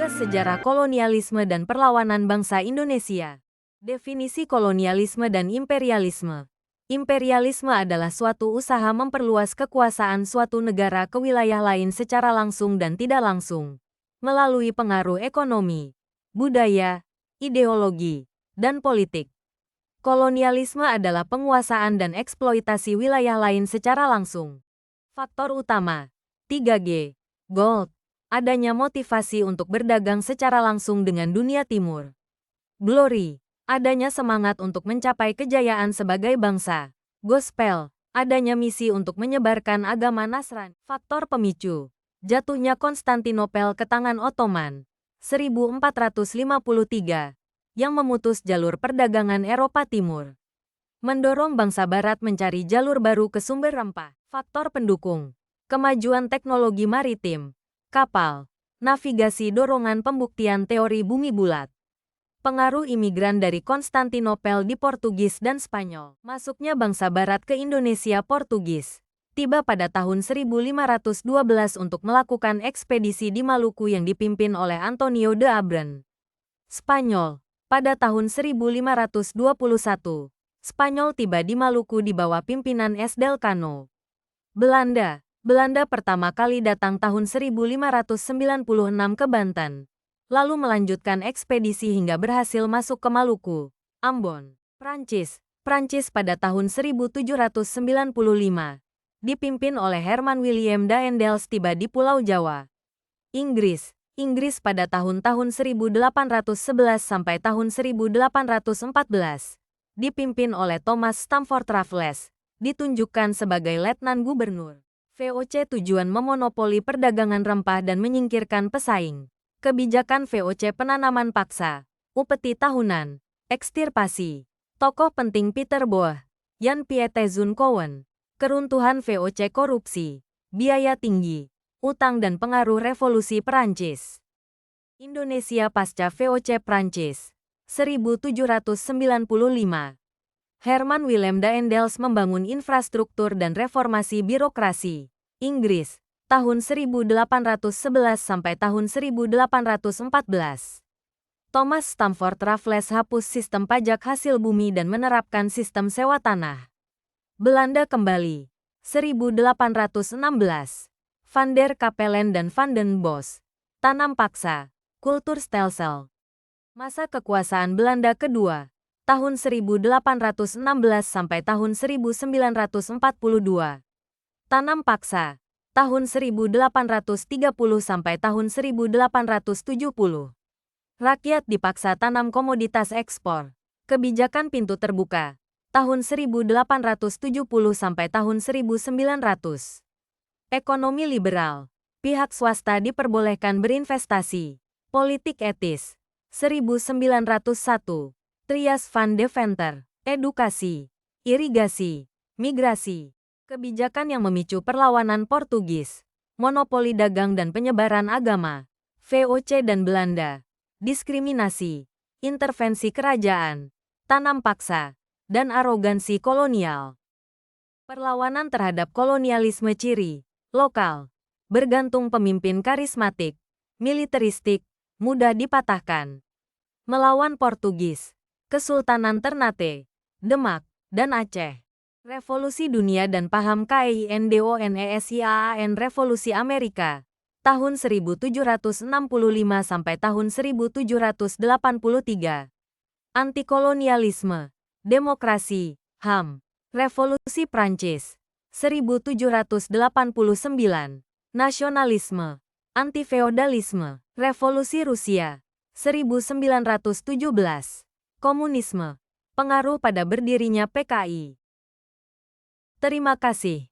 Sejarah kolonialisme dan perlawanan bangsa Indonesia. Definisi kolonialisme dan imperialisme. Imperialisme adalah suatu usaha memperluas kekuasaan suatu negara ke wilayah lain secara langsung dan tidak langsung, melalui pengaruh ekonomi, budaya, ideologi, dan politik. Kolonialisme adalah penguasaan dan eksploitasi wilayah lain secara langsung. Faktor utama 3G. Gold. Adanya motivasi untuk berdagang secara langsung dengan dunia timur. Glory. Adanya semangat untuk mencapai kejayaan sebagai bangsa. Gospel. Adanya misi untuk menyebarkan agama Nasrani. Faktor pemicu. Jatuhnya Konstantinopel ke tangan Ottoman 1453 yang memutus jalur perdagangan Eropa Timur. Mendorong bangsa Barat mencari jalur baru ke sumber rempah. Faktor pendukung. Kemajuan teknologi maritim, kapal, navigasi dorongan pembuktian teori bumi bulat. Pengaruh imigran dari Konstantinopel di Portugis dan Spanyol. Masuknya bangsa Barat ke Indonesia Portugis. Tiba pada tahun 1512 untuk melakukan ekspedisi di Maluku yang dipimpin oleh Antonio de Abren. Spanyol. Pada tahun 1521, Spanyol tiba di Maluku di bawah pimpinan S. del Cano. Belanda pertama kali datang tahun 1596 ke Banten, lalu melanjutkan ekspedisi hingga berhasil masuk ke Maluku, Ambon. Prancis pada tahun 1795, dipimpin oleh Herman William Daendels tiba di Pulau Jawa. Inggris pada tahun-tahun 1811 sampai tahun 1814, dipimpin oleh Thomas Stamford Raffles, ditunjukkan sebagai letnan gubernur. VOC tujuan memonopoli perdagangan rempah dan menyingkirkan pesaing. Kebijakan VOC penanaman paksa, upeti tahunan, ekstirpasi. Tokoh penting Peter Boeh, Jan Piet Zoon Kowen. Keruntuhan VOC korupsi, biaya tinggi, utang dan pengaruh revolusi Perancis. Indonesia pasca VOC Prancis, 1795. Herman Willem Daendels membangun infrastruktur dan reformasi birokrasi. Inggris, tahun 1811 sampai tahun 1814. Thomas Stamford Raffles hapus sistem pajak hasil bumi dan menerapkan sistem sewa tanah. Belanda kembali, 1816. Van der Capellen dan Van den Bosch. Tanam paksa, kultur stelsel. Masa kekuasaan Belanda kedua, tahun 1816 sampai tahun 1942. Tanam paksa, tahun 1830 sampai tahun 1870. Rakyat dipaksa tanam komoditas ekspor. Kebijakan pintu terbuka, tahun 1870 sampai tahun 1900. Ekonomi liberal, pihak swasta diperbolehkan berinvestasi. Politik etis, 1901. Trias van Deventer, edukasi, irigasi, migrasi, kebijakan yang memicu perlawanan Portugis, monopoli dagang dan penyebaran agama, VOC dan Belanda, diskriminasi, intervensi kerajaan, tanam paksa, dan arogansi kolonial. Perlawanan terhadap kolonialisme ciri, lokal, bergantung pemimpin karismatik, militeristik, mudah dipatahkan. Melawan Portugis, Kesultanan Ternate, Demak, dan Aceh. Revolusi Dunia dan paham KINDONESIAAN Revolusi Amerika, tahun 1765 sampai tahun 1783. Antikolonialisme, demokrasi, HAM. Revolusi Prancis, 1789. Nasionalisme, anti-feodalisme. Revolusi Rusia, 1917. Komunisme, pengaruh pada berdirinya PKI. Terima kasih.